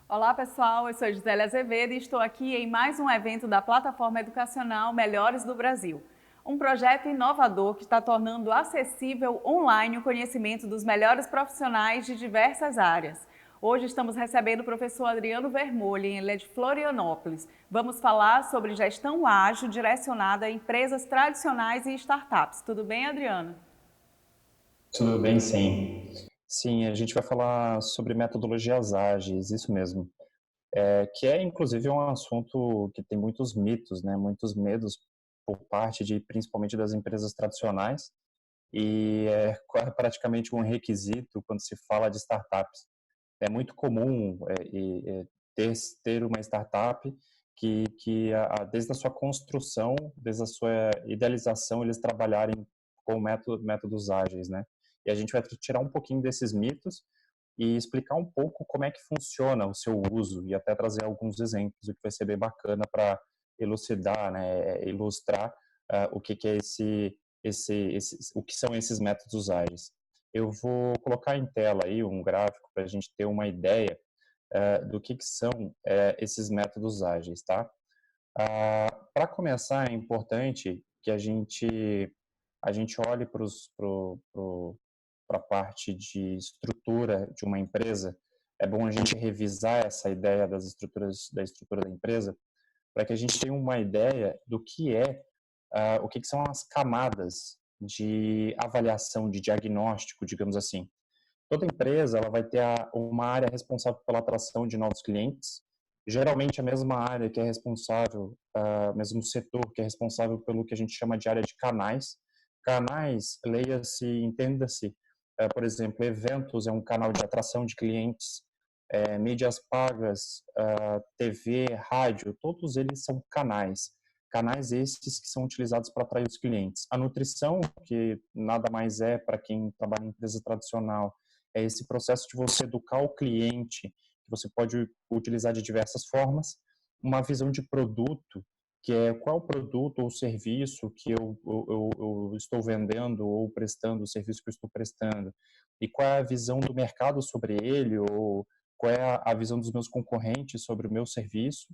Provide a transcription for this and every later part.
Olá pessoal, eu sou Gisele Azevedo e estou aqui em mais um evento da plataforma educacional Melhores do Brasil. Um projeto inovador que está tornando acessível online o conhecimento dos melhores profissionais de diversas áreas. Hoje estamos recebendo o professor Adriano Vermolho, ele é de Florianópolis. Vamos falar sobre gestão ágil direcionada a empresas tradicionais e startups. Tudo bem, Adriano? Tudo bem, sim. Sim, a gente vai falar sobre metodologias ágeis, isso mesmo. Que é, inclusive, um assunto que tem muitos mitos, né? Muitos medos por parte de, principalmente das empresas tradicionais, e é praticamente um requisito quando se fala de startups. É muito comum ter uma startup desde a sua construção, desde a sua idealização, eles trabalharem com métodos ágeis, né? E a gente vai tirar um pouquinho desses mitos e explicar um pouco como é que funciona o seu uso e até trazer alguns exemplos, o que vai ser bem bacana para elucidar, né, ilustrar o que é o que são esses métodos ágeis. Eu vou colocar em tela aí um gráfico para a gente ter uma ideia do que são esses métodos ágeis, tá? Para começar, é importante que a gente olhe para a parte de estrutura de uma empresa. É bom a gente revisar essa ideia da estrutura da empresa, para que a gente tenha uma ideia do que o que são as camadas de avaliação, de diagnóstico, digamos assim. Toda empresa ela vai ter uma área responsável pela atração de novos clientes, geralmente a mesma área que é responsável, mesmo setor que é responsável pelo que a gente chama de área de canais. Canais, leia-se, entenda-se, por exemplo, eventos é um canal de atração de clientes, mídias pagas, TV, rádio, todos eles são canais. Canais esses que são utilizados para atrair os clientes. A nutrição, que nada mais é para quem trabalha em empresa tradicional, é esse processo de você educar o cliente, que você pode utilizar de diversas formas, uma visão de produto, que é qual produto ou serviço que eu estou vendendo ou prestando, o serviço que eu estou prestando, e qual é a visão do mercado sobre ele, ou qual é a visão dos meus concorrentes sobre o meu serviço,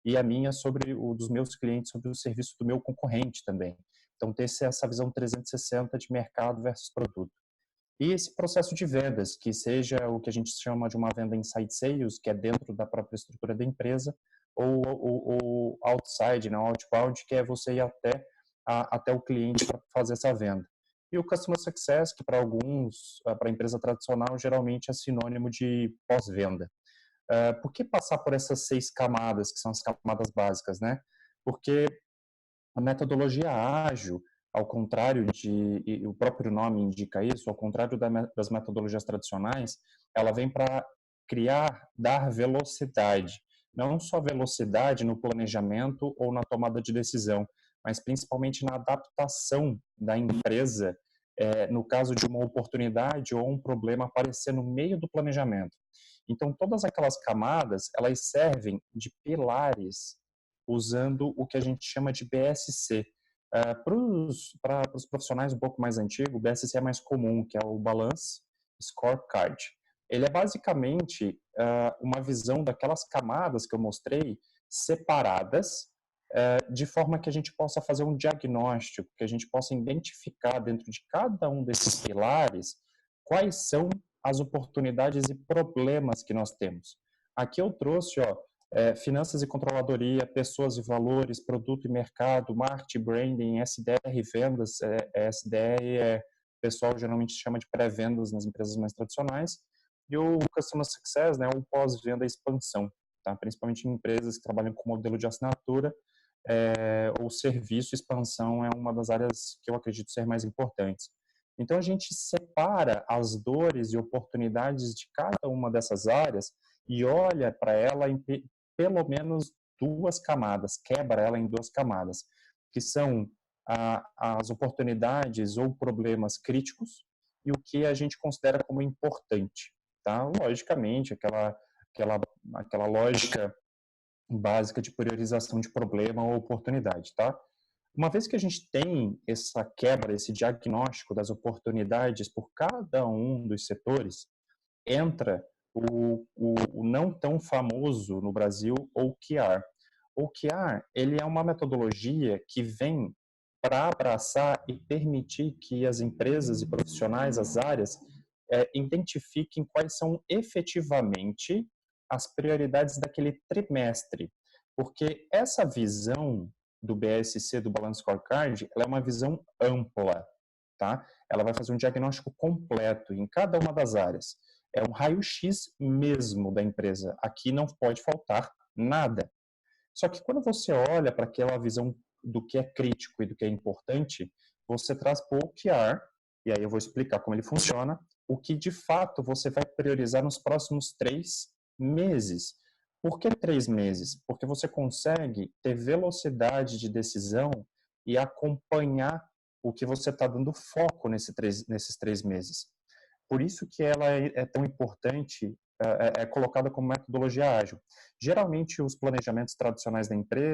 e a minha sobre o dos meus clientes sobre o serviço do meu concorrente também. Então, ter essa visão 360 de mercado versus produto. E esse processo de vendas, que seja o que a gente chama de uma venda inside sales, que é dentro da própria estrutura da empresa, ou outside, né, outbound, que é você ir até o cliente para fazer essa venda. E o customer success, que para alguns, para a empresa tradicional, geralmente é sinônimo de pós-venda. Por que passar por essas 6 camadas, que são as camadas básicas, né? Porque a metodologia ágil, ao contrário e o próprio nome indica isso, ao contrário das metodologias tradicionais, ela vem para dar velocidade. Não só velocidade no planejamento ou na tomada de decisão, mas principalmente na adaptação da empresa, no caso de uma oportunidade ou um problema aparecer no meio do planejamento. Então, todas aquelas camadas, elas servem de pilares usando o que a gente chama de BSC. Para os profissionais um pouco mais antigos, o BSC é mais comum, que é o Balance Scorecard. Ele é basicamente uma visão daquelas camadas que eu mostrei separadas, de forma que a gente possa fazer um diagnóstico, que a gente possa identificar dentro de cada um desses pilares quais são as oportunidades e problemas que nós temos. Aqui eu trouxe, ó, finanças e controladoria, pessoas e valores, produto e mercado, marketing, branding, SDR, vendas, SDR o pessoal geralmente chama de pré-vendas nas empresas mais tradicionais, e o Customer Success, né, o pós-venda e expansão, tá? Principalmente em empresas que trabalham com modelo de assinatura, ou serviço, expansão é uma das áreas que eu acredito ser mais importantes. Então, a gente separa as dores e oportunidades de cada uma dessas áreas e olha para ela em pelo menos 2 camadas, quebra ela em 2 camadas, que são as oportunidades ou problemas críticos e o que a gente considera como importante, tá? Logicamente, aquela lógica básica de priorização de problema ou oportunidade, tá? Uma vez que a gente tem essa quebra, esse diagnóstico das oportunidades por cada um dos setores, entra o não tão famoso no Brasil OKR. OKR, ele é uma metodologia que vem para abraçar e permitir que as empresas e profissionais, as áreas, identifiquem quais são efetivamente as prioridades daquele trimestre. Porque essa visão do BSC, do Balance Scorecard, ela é uma visão ampla, tá? Ela vai fazer um diagnóstico completo em cada uma das áreas. É um raio-x mesmo da empresa. Aqui não pode faltar nada. Só que quando você olha para aquela visão do que é crítico e do que é importante, você traz para o OKR, e aí eu vou explicar como ele funciona, o que de fato você vai priorizar nos próximos 3 meses. Por que 3 meses? Porque você consegue ter velocidade de decisão e acompanhar o que você está dando foco nesses 3 meses. Por isso que ela é tão importante, é colocada como metodologia ágil. Geralmente, os planejamentos tradicionais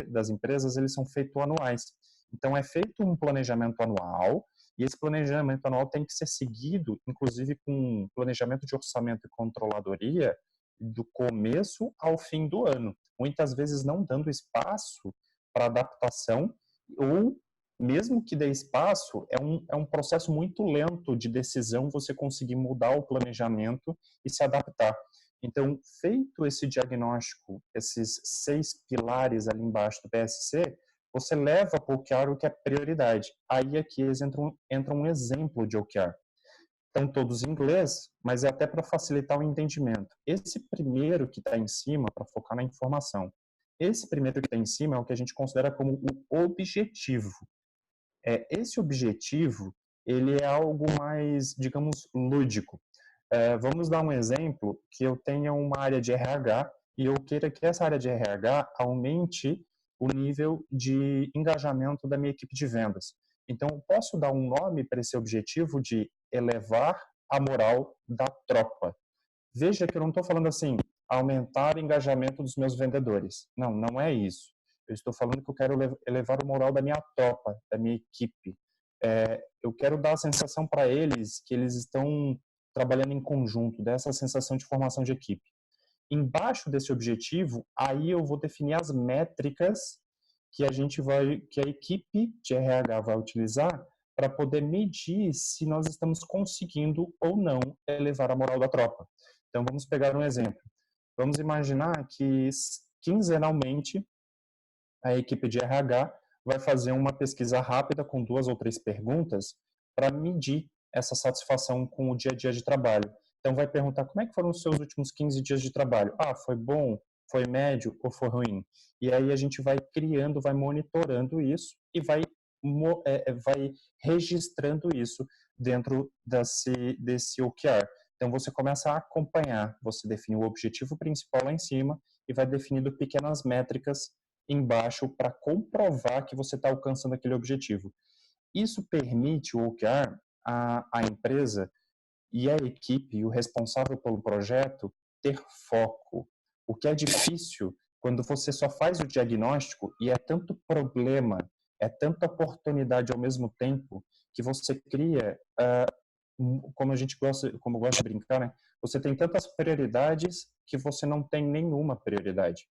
das empresas, eles são feitos anuais. Então, é feito um planejamento anual, e esse planejamento anual tem que ser seguido, inclusive, com um planejamento de orçamento e controladoria do começo ao fim do ano. Muitas vezes não dando espaço para adaptação, ou mesmo que dê espaço, é um processo muito lento de decisão você conseguir mudar o planejamento e se adaptar. Então, feito esse diagnóstico, esses 6 pilares ali embaixo do PSC, você leva para o OKR o que é prioridade. Aí aqui entra um exemplo de OKR. Estão todos em inglês, mas é até para facilitar o entendimento. Esse primeiro que está em cima, para focar na informação, esse primeiro que está em cima é o que a gente considera como o objetivo. Esse objetivo, ele é algo mais, digamos, lúdico. Vamos dar um exemplo, que eu tenha uma área de RH e eu queira que essa área de RH aumente o nível de engajamento da minha equipe de vendas. Então, eu posso dar um nome para esse objetivo de elevar a moral da tropa. Veja que eu não estou falando assim, aumentar o engajamento dos meus vendedores. Não, não é isso. Eu estou falando que eu quero elevar o moral da minha tropa, da minha equipe. Eu quero dar a sensação para eles que eles estão trabalhando em conjunto, dessa sensação de formação de equipe. Embaixo desse objetivo, aí eu vou definir as métricas que que a equipe de RH vai utilizar para poder medir se nós estamos conseguindo ou não elevar a moral da tropa. Então, vamos pegar um exemplo. Vamos imaginar que quinzenalmente a equipe de RH vai fazer uma pesquisa rápida com 2 ou 3 perguntas para medir essa satisfação com o dia a dia de trabalho. Então, vai perguntar como é que foram os seus últimos 15 dias de trabalho. Foi bom, foi médio ou foi ruim? E aí a gente vai criando, vai monitorando isso e vai registrando isso dentro desse OKR. Então, você começa a acompanhar, você define o objetivo principal lá em cima e vai definindo pequenas métricas embaixo para comprovar que você está alcançando aquele objetivo. Isso permite o OKR, a empresa e a equipe, o responsável pelo projeto, ter foco. O que é difícil quando você só faz o diagnóstico e é tanto problema, é tanta oportunidade ao mesmo tempo, que você cria, como eu gosto de brincar, né? Você tem tantas prioridades que você não tem nenhuma prioridade.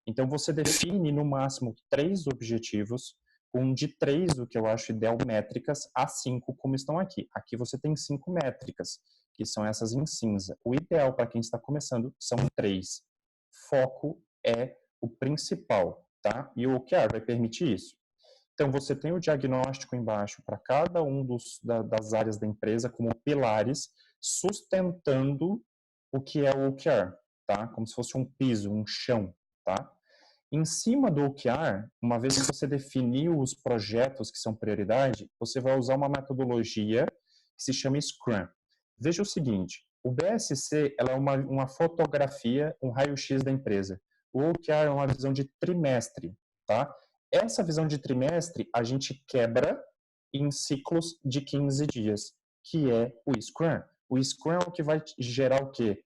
Então, você define, no máximo, 3 objetivos, com de 3, o que eu acho ideal, métricas, a 5, como estão aqui. Aqui você tem 5 métricas, que são essas em cinza. O ideal para quem está começando são 3. Foco é o principal, tá? E o OKR vai permitir isso. Então, você tem o diagnóstico embaixo para cada um das áreas da empresa como pilares, sustentando o que é o OKR, tá? Como se fosse um piso, um chão, tá? Em cima do OKR, uma vez que você definiu os projetos que são prioridade, você vai usar uma metodologia que se chama Scrum. Veja o seguinte, o BSC ela é uma fotografia, um raio-x da empresa. O OKR é uma visão de trimestre, tá? Essa visão de trimestre a gente quebra em ciclos de 15 dias, que é o Scrum. O Scrum é o que vai gerar o quê?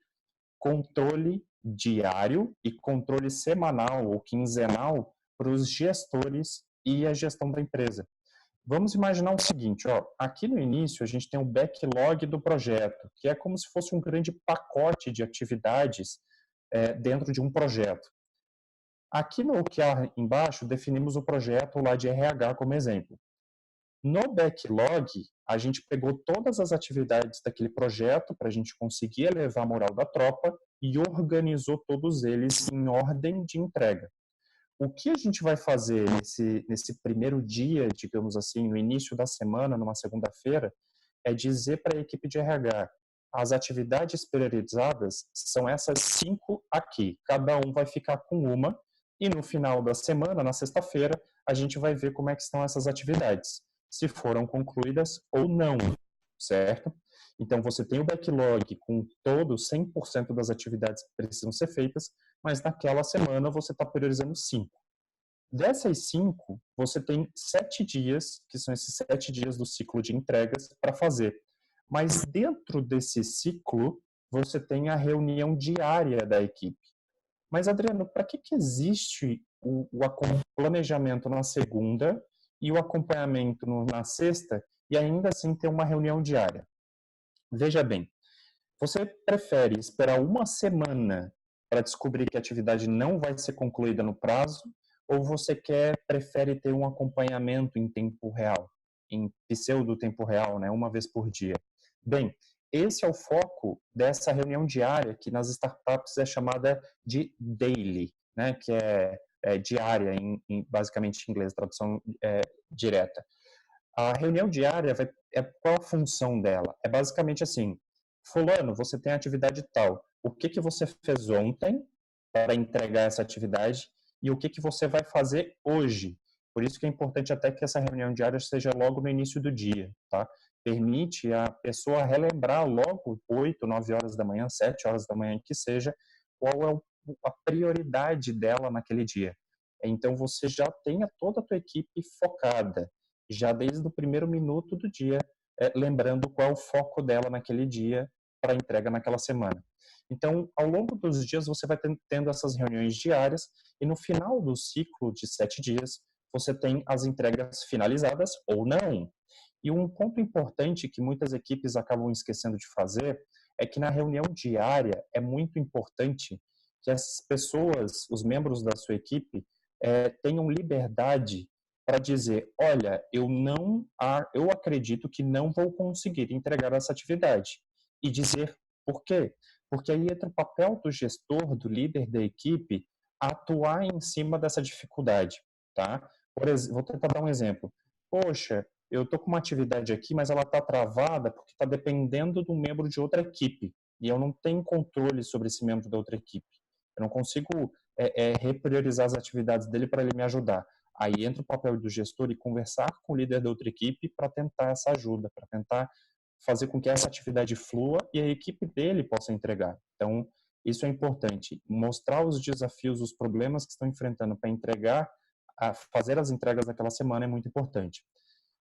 Controle diário e controle semanal ou quinzenal para os gestores e a gestão da empresa. Vamos imaginar o seguinte, ó, aqui no início a gente tem um backlog do projeto, que é como se fosse um grande pacote de atividades dentro de um projeto. Aqui no OKR embaixo definimos o projeto lá de RH como exemplo. No backlog, a gente pegou todas as atividades daquele projeto para a gente conseguir elevar a moral da tropa e organizou todos eles em ordem de entrega. O que a gente vai fazer nesse primeiro dia, digamos assim, no início da semana, numa segunda-feira, é dizer para a equipe de RH, as atividades priorizadas são essas 5 aqui. Cada um vai ficar com uma e no final da semana, na sexta-feira, a gente vai ver como é que estão essas atividades, se foram concluídas ou não, certo? Então, você tem o backlog com todo 100% das atividades que precisam ser feitas, mas naquela semana você está priorizando 5. Dessas 5, você tem 7 dias, que são esses 7 dias do ciclo de entregas, para fazer. Mas dentro desse ciclo, você tem a reunião diária da equipe. Mas, Adriano, para que existe o planejamento na segunda e o acompanhamento na sexta e ainda assim ter uma reunião diária? Veja bem, você prefere esperar uma semana para descobrir que a atividade não vai ser concluída no prazo, ou você prefere ter um acompanhamento em tempo real, em pseudo tempo real, né, uma vez por dia? Bem, esse é o foco dessa reunião diária, que nas startups é chamada de daily, né, que é diária, basicamente em inglês, tradução direta. A reunião diária, qual a função dela? É basicamente assim, fulano, você tem atividade tal, o que você fez ontem para entregar essa atividade e o que você vai fazer hoje? Por isso que é importante até que essa reunião diária seja logo no início do dia, tá? Permite a pessoa relembrar logo 8, 9 horas da manhã, 7 horas da manhã, que seja, qual é a prioridade dela naquele dia. Então, você já tenha toda a tua equipe focada, já desde o primeiro minuto do dia, lembrando qual é o foco dela naquele dia para entrega naquela semana. Então, ao longo dos dias, você vai tendo essas reuniões diárias e no final do ciclo de 7 dias, você tem as entregas finalizadas ou não. E um ponto importante que muitas equipes acabam esquecendo de fazer é que na reunião diária é muito importante que as pessoas, os membros da sua equipe, tenham liberdade para dizer, olha, eu acredito que não vou conseguir entregar essa atividade. E dizer por quê? Porque aí entra o papel do gestor, do líder da equipe, atuar em cima dessa dificuldade, tá? Vou tentar dar um exemplo. Poxa, eu estou com uma atividade aqui, mas ela está travada porque está dependendo de um membro de outra equipe. E eu não tenho controle sobre esse membro da outra equipe. Eu não consigo repriorizar as atividades dele para ele me ajudar. Aí entra o papel do gestor e conversar com o líder da outra equipe para tentar essa ajuda, para tentar fazer com que essa atividade flua e a equipe dele possa entregar. Então, isso é importante. Mostrar os desafios, os problemas que estão enfrentando para entregar, fazer as entregas daquela semana é muito importante.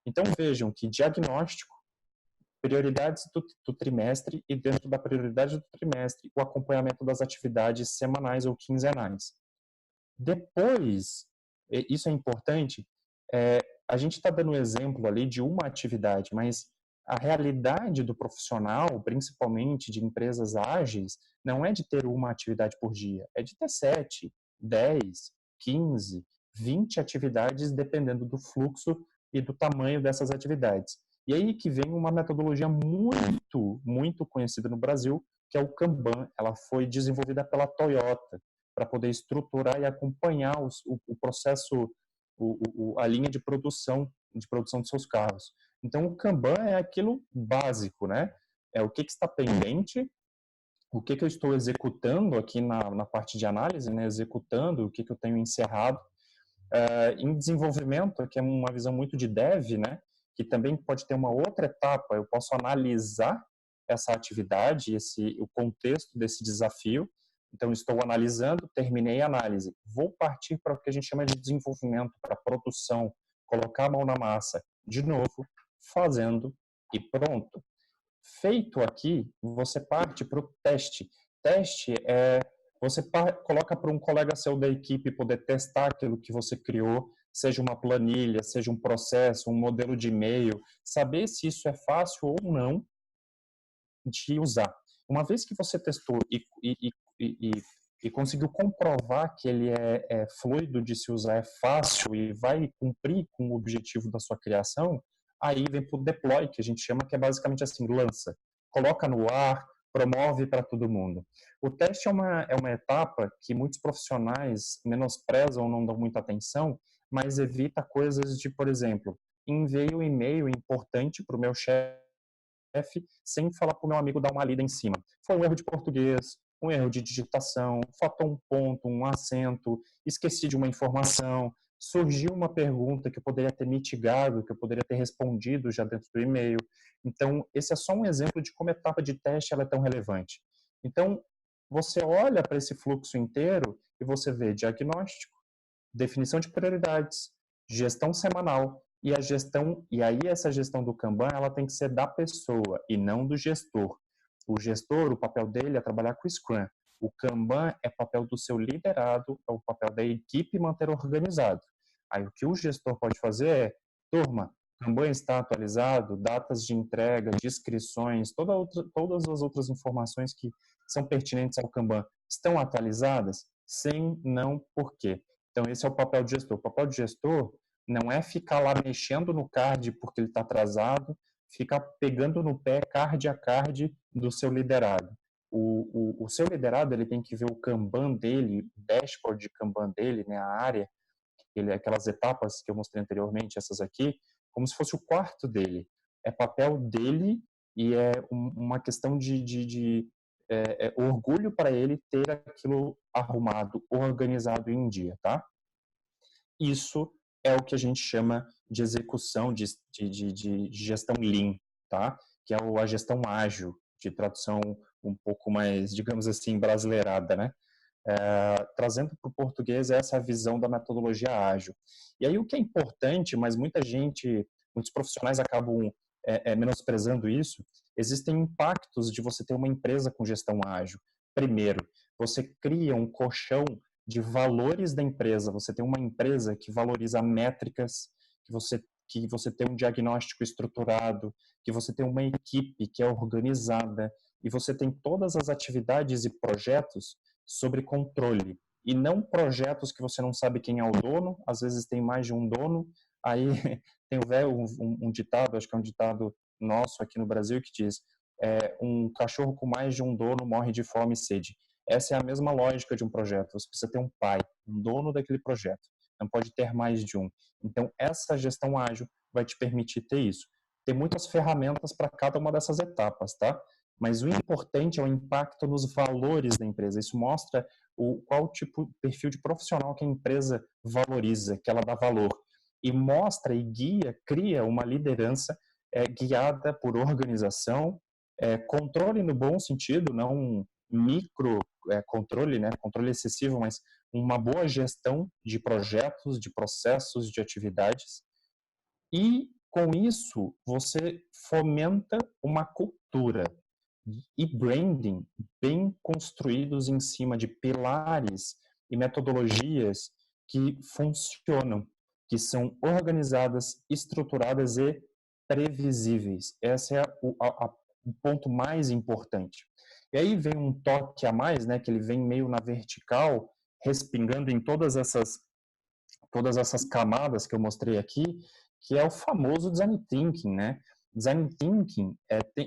Então, vejam que diagnóstico, prioridades do trimestre e dentro da prioridade do trimestre, o acompanhamento das atividades semanais ou quinzenais. Depois, isso é importante, a gente está dando um exemplo ali de uma atividade, mas a realidade do profissional, principalmente de empresas ágeis, não é de ter uma atividade por dia, é de ter 7, 10, 15, 20 atividades, dependendo do fluxo e do tamanho dessas atividades. E aí que vem uma metodologia muito conhecida no Brasil, que é o Kanban. Ela foi desenvolvida pela Toyota para poder estruturar e acompanhar o processo, a linha de produção de seus carros. Então, o Kanban é aquilo básico, né? É o que está pendente, o que eu estou executando aqui na parte de análise, né? Executando, o que eu tenho encerrado. Em desenvolvimento, que é uma visão muito de dev, né? Que também pode ter uma outra etapa, eu posso analisar essa atividade, o contexto desse desafio. Então, estou analisando, terminei a análise. Vou partir para o que a gente chama de desenvolvimento, para produção, colocar a mão na massa, de novo, fazendo e pronto. Feito aqui, você parte para o teste. Teste você coloca para um colega seu da equipe poder testar aquilo que você criou, seja uma planilha, seja um processo, um modelo de e-mail, saber se isso é fácil ou não de usar. Uma vez que você testou e conseguiu comprovar que ele é fluido de se usar, é fácil e vai cumprir com o objetivo da sua criação, aí vem para o deploy, que a gente chama, que é basicamente assim, lança, coloca no ar, promove para todo mundo. O teste é uma etapa que muitos profissionais menosprezam, não dão muita atenção, mas evita coisas de, por exemplo, enviei um e-mail importante para o meu chefe sem falar para o meu amigo dar uma lida em cima. Foi um erro de português, um erro de digitação, faltou um ponto, um acento, esqueci de uma informação, surgiu uma pergunta que eu poderia ter mitigado, que eu poderia ter respondido já dentro do e-mail. Então, esse é só um exemplo de como a etapa de teste ela é tão relevante. Então, você olha para esse fluxo inteiro e você vê diagnóstico, definição de prioridades, gestão semanal e aí essa gestão do Kanban ela tem que ser da pessoa e não do gestor. O gestor, o papel dele é trabalhar com o Scrum. O Kanban é papel do seu liderado, é o papel da equipe manter organizado. Aí o que o gestor pode fazer é, turma, Kanban está atualizado, datas de entrega, descrições, todas as outras informações que são pertinentes ao Kanban estão atualizadas? Sim, não, por quê? Então, esse é o papel de gestor. O papel de gestor não é ficar lá mexendo no card porque ele está atrasado, ficar pegando no pé card a card do seu liderado. O seu liderado ele tem que ver o Kanban dele, o dashboard de Kanban dele, né, a área, aquelas etapas que eu mostrei anteriormente, essas aqui, como se fosse o quarto dele. É papel dele e é uma questão de orgulho para ele ter aquilo arrumado, organizado em dia, tá? Isso é o que a gente chama de execução de gestão Lean, tá? Que é a gestão ágil, de tradução um pouco mais, digamos assim, brasileirada, né? Trazendo para o português essa visão da metodologia ágil. E aí o que é importante, mas muitos profissionais acabam menosprezando isso, existem impactos de você ter uma empresa com gestão ágil. Primeiro, você cria um colchão de valores da empresa, você tem uma empresa que valoriza métricas, que você tem um diagnóstico estruturado, que você tem uma equipe que é organizada, e você tem todas as atividades e projetos sobre controle, e não projetos que você não sabe quem é o dono, às vezes tem mais de um dono, aí tem um ditado, acho que é um ditado nosso aqui no Brasil, que diz, um cachorro com mais de um dono morre de fome e sede. Essa é a mesma lógica de um projeto, você precisa ter um pai, um dono daquele projeto, não pode ter mais de um. Então, essa gestão ágil vai te permitir ter isso. Tem muitas ferramentas para cada uma dessas etapas, tá? Mas o importante é o impacto nos valores da empresa. Isso mostra qual tipo, perfil de profissional que a empresa valoriza, que ela dá valor. E mostra e guia, cria uma liderança guiada por organização, controle no bom sentido, não um micro controle, né, controle excessivo, mas uma boa gestão de projetos, de processos, de atividades. E, com isso, você fomenta uma cultura e branding bem construídos em cima de pilares e metodologias que funcionam, que são organizadas, estruturadas e previsíveis. Esse é o ponto mais importante. E aí vem um toque a mais, né, que ele vem meio na vertical, respingando em todas essas camadas que eu mostrei aqui, que é o famoso design thinking, né? Design thinking,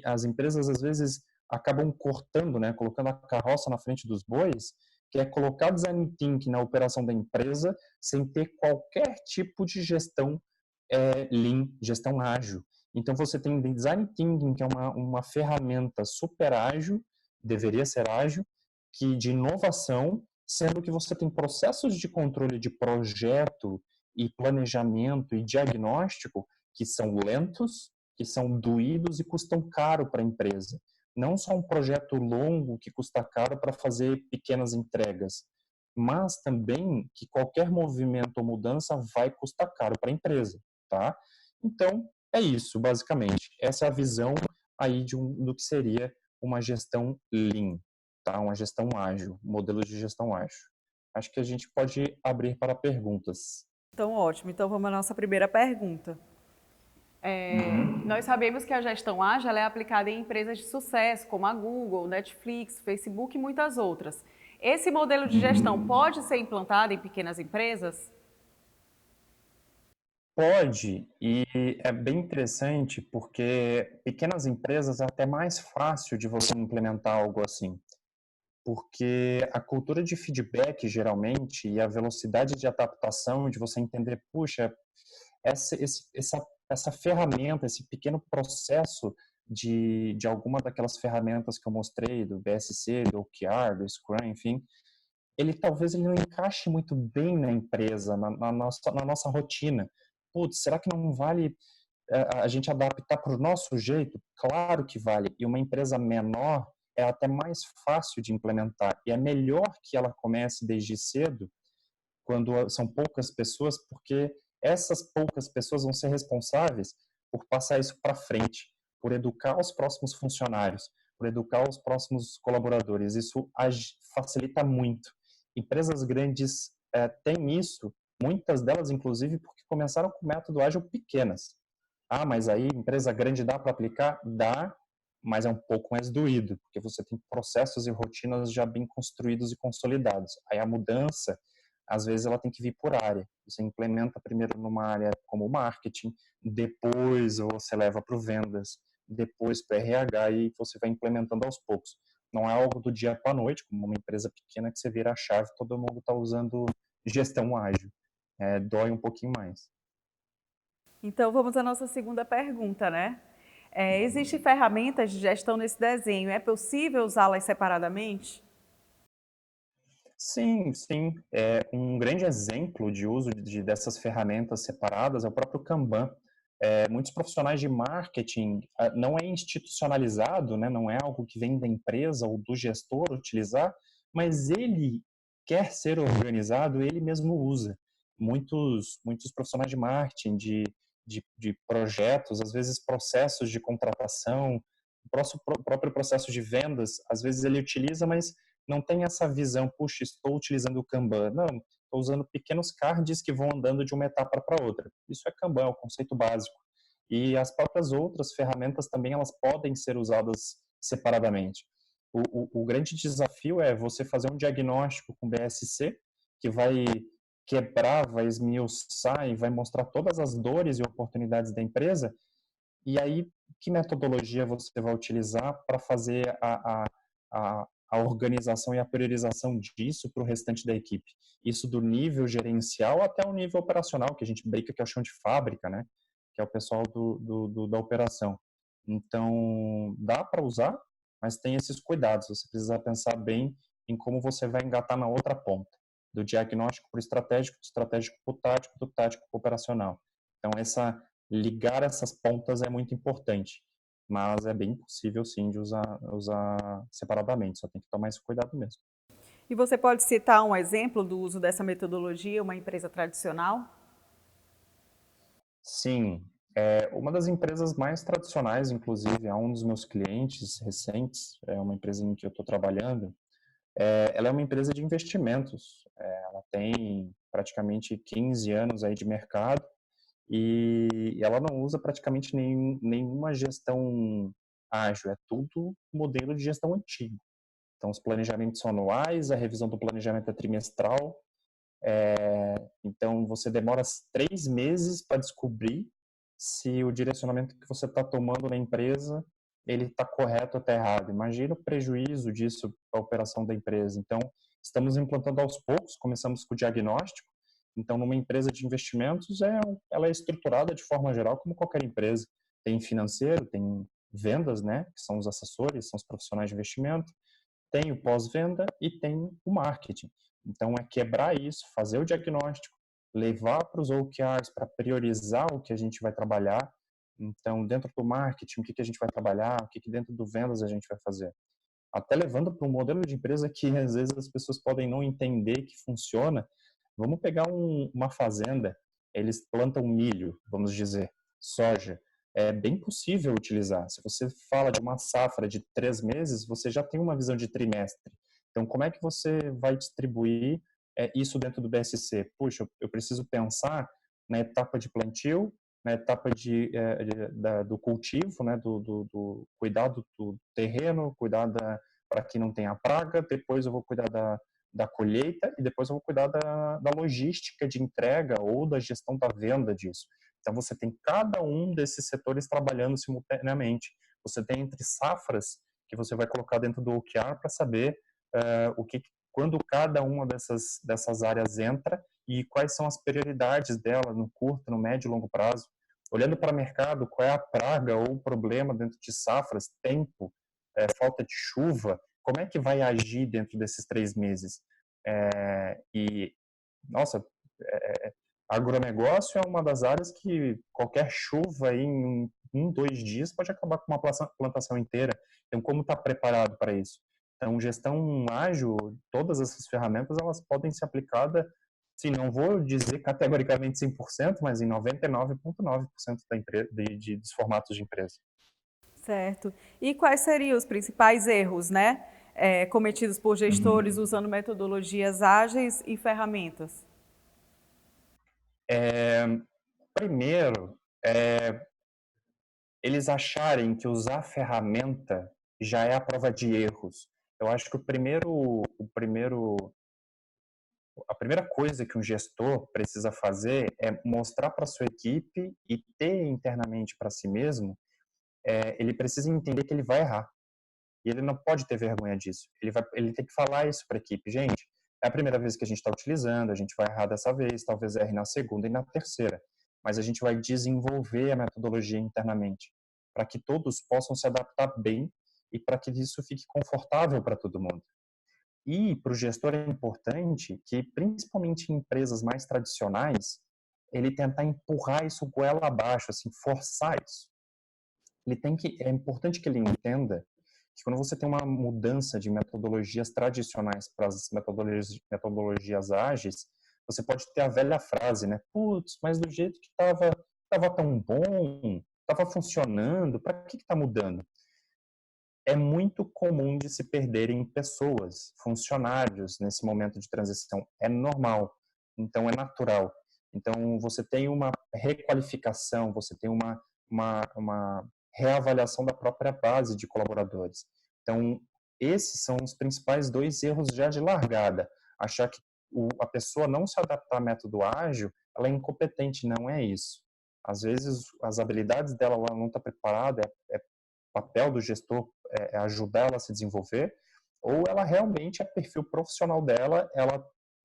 as empresas às vezes acabam cortando, né, colocando a carroça na frente dos bois, que é colocar design thinking na operação da empresa sem ter qualquer tipo de gestão lean, gestão ágil. Então você tem design thinking, que é uma ferramenta super ágil, deveria ser ágil, que de inovação, sendo que você tem processos de controle de projeto e planejamento e diagnóstico que são lentos, que são doídos e custam caro para a empresa. Não só um projeto longo que custa caro para fazer pequenas entregas, mas também que qualquer movimento ou mudança vai custar caro para a empresa, tá? Então, é isso, basicamente. Essa é a visão aí do que seria uma gestão Lean, tá? Uma gestão ágil, modelo de gestão ágil. Acho que a gente pode abrir para perguntas. Então, ótimo. Então, vamos à nossa primeira pergunta. Uhum. Nós sabemos que a gestão ágil ela é aplicada em empresas de sucesso, como a Google, Netflix, Facebook e muitas outras. Esse modelo de gestão Uhum. pode ser implantado em pequenas empresas? Pode, e é bem interessante porque pequenas empresas é até mais fácil de você implementar algo assim, porque a cultura de feedback geralmente e a velocidade de adaptação, de você entender, puxa, essa ferramenta, esse pequeno processo de alguma daquelas ferramentas que eu mostrei, do BSC, do OKR, do Scrum, enfim, ele não encaixe muito bem na empresa, na nossa rotina. Putz, será que não vale a gente adaptar para o nosso jeito? Claro que vale. E uma empresa menor é até mais fácil de implementar. E é melhor que ela comece desde cedo, quando são poucas pessoas, porque essas poucas pessoas vão ser responsáveis por passar isso para frente, por educar os próximos funcionários, por educar os próximos colaboradores. Isso facilita muito. Empresas grandes têm isso, muitas delas, inclusive, porque começaram com método ágil pequenas. Ah, mas aí empresa grande dá para aplicar? Dá, mas é um pouco mais doído, porque você tem processos e rotinas já bem construídos e consolidados. Aí a mudança, às vezes, ela tem que vir por área. Você implementa primeiro numa área como marketing, depois você leva para o vendas, depois para RH e você vai implementando aos poucos. Não é algo do dia para a noite, como uma empresa pequena que você vira a chave, todo mundo está usando gestão ágil. Dói um pouquinho mais. Então, vamos à nossa segunda pergunta, né? Existem ferramentas de gestão nesse desenho. É possível usá-las separadamente? Sim, sim. Um grande exemplo de uso dessas ferramentas separadas é o próprio Kanban. Muitos profissionais de marketing não é institucionalizado, né, não é algo que vem da empresa ou do gestor utilizar, mas ele quer ser organizado, ele mesmo usa. Muitos profissionais de marketing, de projetos, às vezes processos de contratação, próprio processo de vendas, às vezes ele utiliza, mas não tem essa visão, puxa, estou utilizando o Kanban. Não, estou usando pequenos cards que vão andando de uma etapa para outra. Isso é Kanban, é o conceito básico. E as próprias outras ferramentas também elas podem ser usadas separadamente. O grande desafio é você fazer um diagnóstico com BSC, que vai quebrar, vai esmiuçar e vai mostrar todas as dores e oportunidades da empresa, e aí que metodologia você vai utilizar para fazer a organização e a priorização disso para o restante da equipe. Isso do nível gerencial até o nível operacional, que a gente brinca que é o chão de fábrica, né? Que é o pessoal da operação. Então, dá para usar, mas tem esses cuidados. Você precisa pensar bem em como você vai engatar na outra ponta, do diagnóstico para o estratégico, do estratégico para o tático, do tático para o operacional. Então, ligar essas pontas é muito importante, mas é bem possível sim de usar separadamente, só tem que tomar esse cuidado mesmo. E você pode citar um exemplo do uso dessa metodologia em uma empresa tradicional? Sim, uma das empresas mais tradicionais, inclusive, é um dos meus clientes recentes, é uma empresa em que eu estou trabalhando, ela é uma empresa de investimentos, ela tem praticamente 15 anos aí de mercado, e ela não usa praticamente nenhuma gestão ágil, é tudo modelo de gestão antigo. Então, os planejamentos são anuais, a revisão do planejamento é trimestral, então você demora 3 meses para descobrir se o direcionamento que você está tomando na empresa ele está correto ou está errado. Imagina o prejuízo disso para a operação da empresa. Então, estamos implantando aos poucos, começamos com o diagnóstico. Então, numa empresa de investimentos, ela é estruturada de forma geral como qualquer empresa. Tem financeiro, tem vendas, né, que são os assessores, são os profissionais de investimento, tem o pós-venda e tem o marketing. Então, é quebrar isso, fazer o diagnóstico, levar para os OKRs para priorizar o que a gente vai trabalhar. Então, dentro do marketing, o que a gente vai trabalhar, o que dentro do vendas a gente vai fazer. Até levando para um modelo de empresa que às vezes as pessoas podem não entender que funciona. Vamos pegar uma fazenda, eles plantam milho, vamos dizer, soja. É bem possível utilizar. Se você fala de uma safra de 3 meses, você já tem uma visão de trimestre. Então, como é que você vai distribuir isso dentro do BSC? Puxa, eu preciso pensar na etapa de plantio, na etapa do cultivo, né, do cuidado do terreno, cuidar para que não tenha praga, depois eu vou cuidar da colheita e depois eu vou cuidar da logística de entrega ou da gestão da venda disso. Então, você tem cada um desses setores trabalhando simultaneamente. Você tem entre safras que você vai colocar dentro do OKR para saber quando cada uma dessas áreas entra e quais são as prioridades dela no curto, no médio e longo prazo. Olhando para o mercado, qual é a praga ou o problema dentro de safras, tempo, falta de chuva, como é que vai agir dentro desses 3 meses? Nossa, agronegócio é uma das áreas que qualquer chuva aí em 2 dias pode acabar com uma plantação inteira. Então, como estar preparado para isso? Então, gestão ágil, todas essas ferramentas, elas podem ser aplicadas, sim, não vou dizer categoricamente 100%, mas em 99,9% dos formatos de empresa. Certo. E quais seriam os principais erros, né, cometidos por gestores usando metodologias ágeis e ferramentas? Primeiro, eles acharem que usar ferramenta já é a prova de erros. Eu acho que a primeira coisa que um gestor precisa fazer é mostrar para sua equipe e ter internamente para si mesmo, ele precisa entender que ele vai errar. E ele não pode ter vergonha disso. Ele tem que falar isso para a equipe. Gente, é a primeira vez que a gente está utilizando, a gente vai errar dessa vez, talvez erre na segunda e na terceira. Mas a gente vai desenvolver a metodologia internamente, para que todos possam se adaptar bem e para que isso fique confortável para todo mundo. E para o gestor é importante que, principalmente em empresas mais tradicionais, ele tentar empurrar isso goela abaixo, assim, forçar isso. É importante que ele entenda que quando você tem uma mudança de metodologias tradicionais para as metodologias ágeis, você pode ter a velha frase, né? Putz, mas do jeito que estava tão bom, estava funcionando, para que está mudando? É muito comum de se perderem pessoas, funcionários nesse momento de transição. É normal, então é natural. Então você tem uma requalificação, você tem uma reavaliação da própria base de colaboradores. Então esses são os principais 2 erros já de largada. Achar que a pessoa não se adaptar a método ágil, ela é incompetente, não é isso. Às vezes as habilidades dela ela não está preparada, papel do gestor ajudar ela a se desenvolver, ou ela realmente é perfil profissional dela,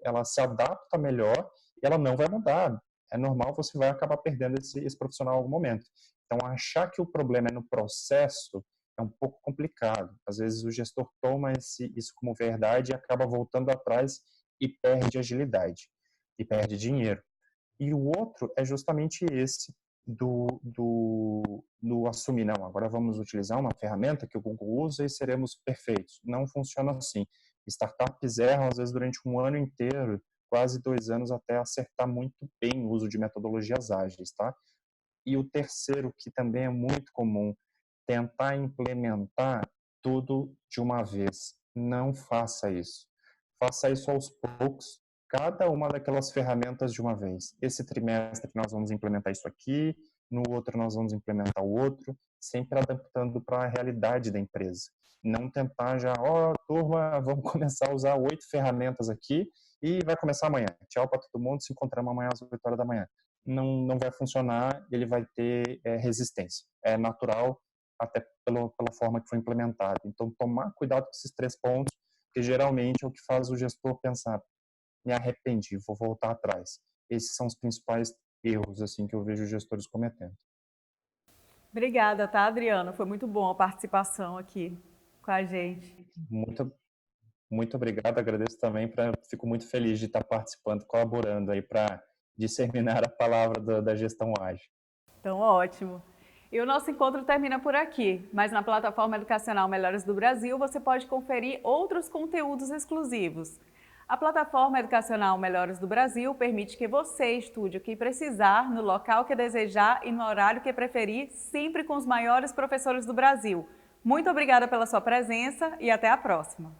ela se adapta melhor e ela não vai mudar. É normal, você vai acabar perdendo esse profissional em algum momento. Então, achar que o problema é no processo é um pouco complicado. Às vezes, o gestor toma isso como verdade e acaba voltando atrás e perde agilidade, e perde dinheiro. E o outro é justamente esse, do assumir, não, agora vamos utilizar uma ferramenta que o Google usa e seremos perfeitos. Não funciona assim. Startups erram, às vezes, durante um ano inteiro, quase 2 anos, até acertar muito bem o uso de metodologias ágeis, tá? E o terceiro, que também é muito comum, tentar implementar tudo de uma vez. Não faça isso. Faça isso aos poucos, cada uma daquelas ferramentas de uma vez. Esse trimestre nós vamos implementar isso aqui, no outro nós vamos implementar o outro, sempre adaptando para a realidade da empresa. Não tentar já, turma, vamos começar a usar 8 ferramentas aqui e vai começar amanhã. Tchau para todo mundo, se encontramos amanhã às 8 horas da manhã. Não vai funcionar, ele vai ter resistência. É natural, até pela forma que foi implementado. Então, tomar cuidado com esses 3 pontos, que geralmente é o que faz o gestor pensar, me arrependi, vou voltar atrás. Esses são os principais erros assim que eu vejo os gestores cometendo. Obrigada, tá, Adriano? Foi muito bom a participação aqui com a gente. Muito, muito obrigado, agradeço também, fico muito feliz de estar participando, colaborando aí para disseminar a palavra da gestão ágil. Então, ótimo. E o nosso encontro termina por aqui, mas na plataforma educacional Melhores do Brasil você pode conferir outros conteúdos exclusivos. A plataforma educacional Melhores do Brasil permite que você estude o que precisar, no local que desejar e no horário que preferir, sempre com os maiores professores do Brasil. Muito obrigada pela sua presença e até a próxima!